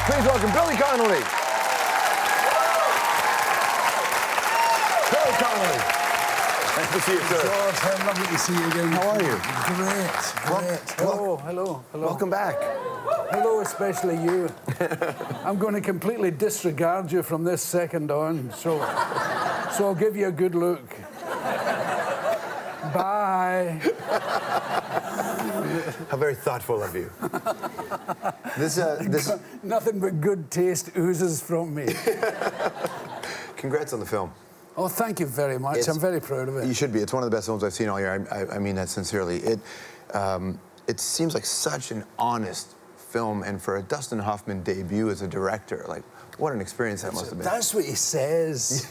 Please welcome Billy Connolly. Billy Connolly. Nice to see you, sir. George, how lovely to see you again. How are you? Great. Hello. Welcome back. Hello, especially you. I'm going to completely disregard you from this second on, so I'll give you a good look. Bye. How very thoughtful of you. This Nothing but good taste oozes from me. Congrats on the film. Oh, thank you very much. I'm very proud of it. You should be. It's one of the best films I've seen all year. I mean that sincerely. It seems like such an honest film, and for a Dustin Hoffman debut as a director, like, what an experience that must have been. That's what he says.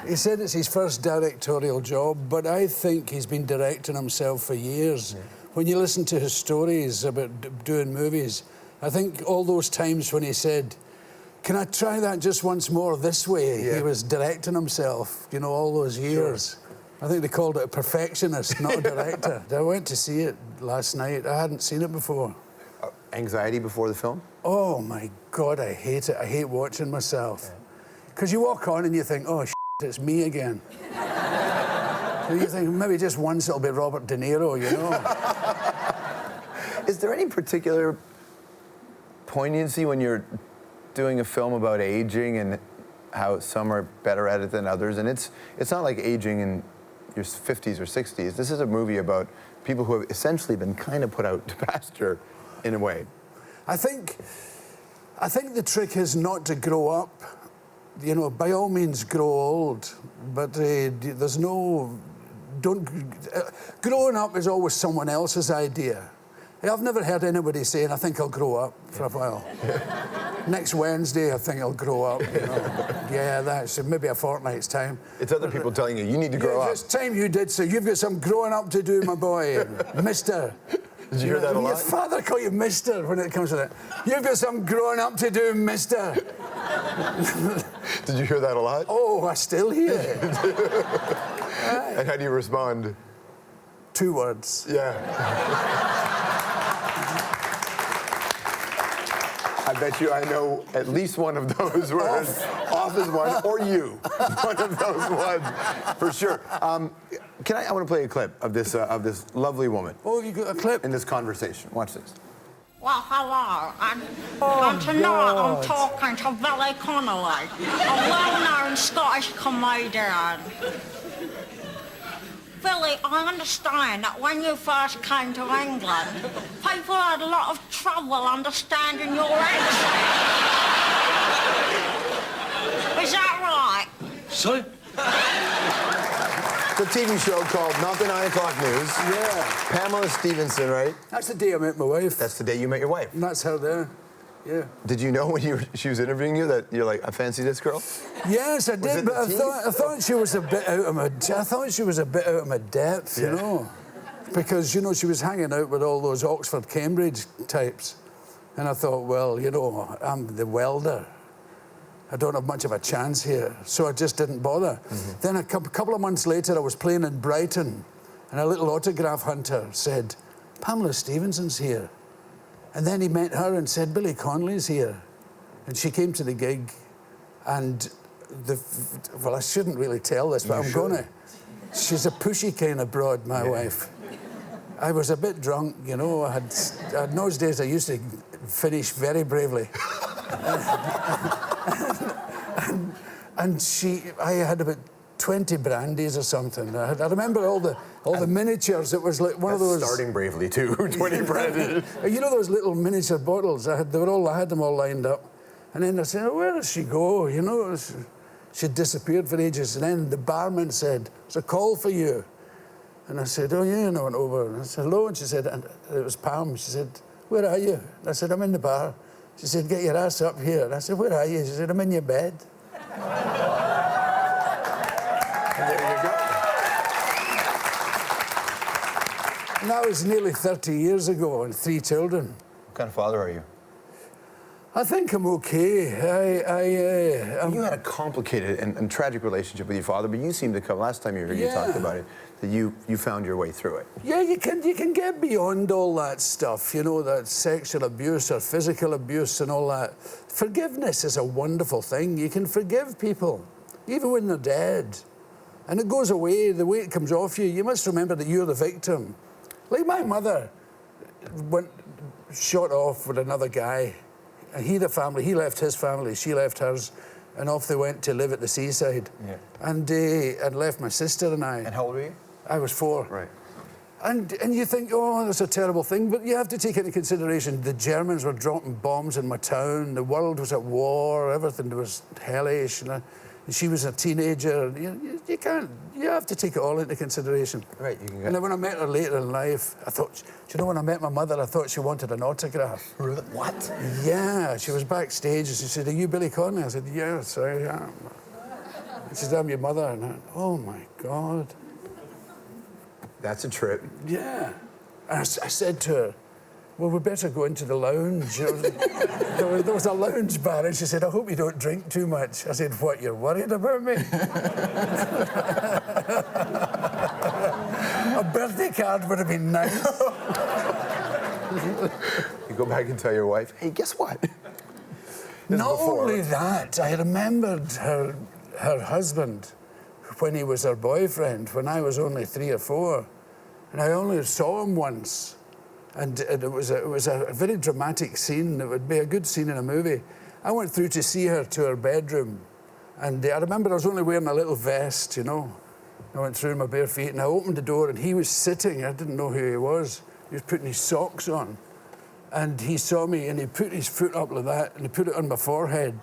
He said it's his first directorial job, but I think he's been directing himself for years. Yeah. When you listen to his stories about doing movies, I think all those times when he said, "Can I try that just once more this way?" Yeah. He was directing himself, you know, all those years. Sure. I think they called it a perfectionist, not a director. I went to see it last night. I hadn't seen it before. Anxiety before the film? Oh, my God, I hate it. I hate watching myself. Because you walk on and you think, oh, it's me again. So you think, maybe just once it'll be Robert De Niro, you know? Is there any particular poignancy when you're doing a film about aging and how some are better at it than others? And it's not like aging in your 50s or 60s. This is a movie about people who have essentially been kind of put out to pasture in a way. I think the trick is not to grow up. You know, by all means grow old, but there's no... growing up is always someone else's idea. I've never heard anybody saying, I think I'll grow up for a while. Next Wednesday, I think I'll grow up, you know. Yeah, that's maybe a fortnight's time. It's other people telling you need to grow up. It's time you did so. You've got some growing up to do, my boy. Mister. Did you hear that a lot? Your father call you Mister when it comes to that. You've got some growing up to do, Mister. Did you hear that a lot? Oh, I still hear it. And how do you respond? 2 words. Yeah. I bet you I know at least one of those words. Off is one, or you. One of those ones, for sure. I want to play a clip of this lovely woman. Oh, you got a clip? In this conversation. Watch this. Well, hello, and tonight I'm talking to Billy Connolly, a well-known Scottish comedian. Billy, I understand that when you first came to England, people had a lot of trouble understanding your accent. Is that right? Sorry? It's a TV show called Not the 9 O'Clock News. Yeah. Pamela Stevenson, right? That's the day I met my wife. That's the day you met your wife. And that's her there. Yeah. Did you know when she was interviewing you that you're like, I fancy this girl? Yes, I did, but I thought she was a bit out of my... I thought she was a bit out of my depth, you know, because you know she was hanging out with all those Oxford, Cambridge types, and I thought, well, you know, I'm the welder. I don't have much of a chance here, so I just didn't bother. Mm-hmm. Then a couple of months later, I was playing in Brighton, and a little autograph hunter said, Pamela Stevenson's here. And then he met her and said, Billy Connolly's here. And she came to the gig, and well, I shouldn't really tell this, but I'm gonna. She's a pushy kind of broad, my wife. I was a bit drunk, you know. In those days, I used to finish very bravely. I had about 20 brandies or something. I remember all the miniatures. It was like one of those... Starting bravely, too. 20 brandies. You know those little miniature bottles? I had them all lined up. And then I said, where does she go? You know, she'd disappeared for ages. And then the barman said, there's a call for you. And I said, oh, yeah. And I went over. And I said, hello. And she said, and it was Pam. She said, where are you? And I said, I'm in the bar. She said, get your ass up here. And I said, where are you? She said, I'm in your bed. And there you go. And that was nearly 30 years ago, and 3 children. What kind of father are you? I think I'm okay. You had a complicated and tragic relationship with your father, but you seem to come, last time you were here, you talked Yeah. about it, that you found your way through it. Yeah, you can get beyond all that stuff, you know, that sexual abuse or physical abuse and all that. Forgiveness is a wonderful thing. You can forgive people, even when they're dead. And it goes away, the weight comes off you. You must remember that you're the victim. Like my mother went shot off with another guy. And he left his family, she left hers, and off they went to live at the seaside. Yeah. And left my sister and I. And how old were you? I was 4. Right. And you think, oh, that's a terrible thing, but you have to take into consideration the Germans were dropping bombs in my town, the world was at war, everything was hellish, and she was a teenager. You have to take it all into consideration. Right. You can get... And then when I met her later in life, I thought, do you know, when I met my mother, I thought she wanted an autograph. Really? What? Yeah, she was backstage and she said, are you Billy Connolly? I said, yes, I am. She said, I'm your mother. And I went, oh my God. That's a trip. Yeah. And I said to her, well, we better go into the lounge. There was a lounge bar, and she said, I hope you don't drink too much. I said, what, you're worried about me? A birthday card would have been nice. You go back and tell your wife, hey, guess what? Not only that, I remembered her husband when he was her boyfriend, when I was only 3 or 4. And I only saw him once. And it was a very dramatic scene. It would be a good scene in a movie. I went through to see her to her bedroom. And I remember I was only wearing a little vest, you know. I went through in my bare feet and I opened the door and he was sitting. I didn't know who he was. He was putting his socks on. And he saw me and he put his foot up like that and he put it on my forehead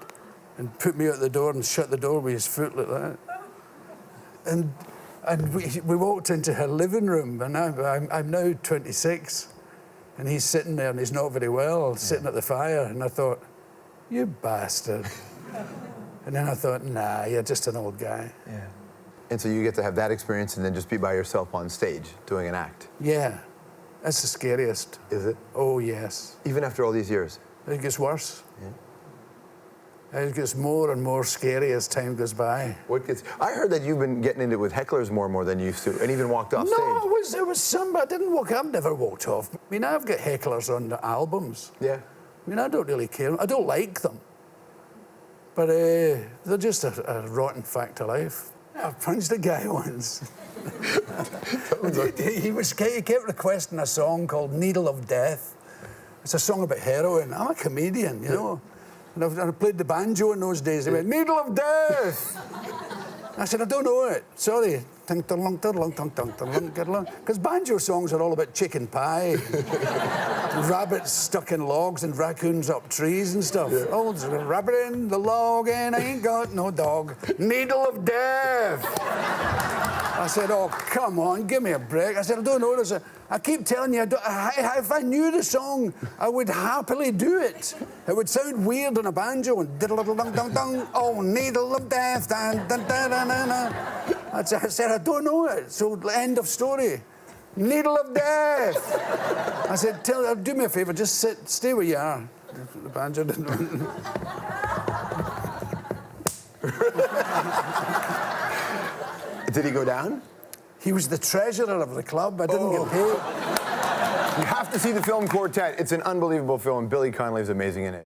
and put me out the door and shut the door with his foot like that. And we walked into her living room and I'm now 26. And he's sitting there and he's not very well, sitting at the fire. And I thought, you bastard. And then I thought, nah, you're just an old guy. Yeah. And so you get to have that experience and then just be by yourself on stage doing an act. Yeah, that's the scariest. Is it? Oh, yes. Even after all these years? It gets worse. Yeah. It gets more and more scary as time goes by. What gets... I heard that you've been getting into it with hecklers more and more than you used to, and even walked off stage. No, it was some, I didn't walk, I've never walked off. I mean, I've got hecklers on the albums. Yeah. I mean, I don't really care. I don't like them. But they're just a rotten fact of life. I punched a guy once. He kept requesting a song called Needle of Death. It's a song about heroin. I'm a comedian, you know. And I played the banjo in those days. They went, Needle of Death! I said, I don't know it. Sorry. Because banjo songs are all about chicken pie, rabbits stuck in logs and raccoons up trees and stuff. Yeah. Oh, there's a rabbit in the log and I ain't got no dog. Needle of Death! I said, oh, come on, give me a break. I said, I don't know this. I keep telling you, if I knew the song, I would happily do it. It would sound weird on a banjo and diddle-dong-dong-dong, oh, needle of death, dun-dun-dun-dun-dun. I said, I don't know it, so end of story. Needle of death. I said, do me a favour, just stay where you are. The banjo didn't... Did he go down? He was the treasurer of the club. I didn't get paid. You have to see the film Quartet. It's an unbelievable film. Billy Connolly is amazing in it.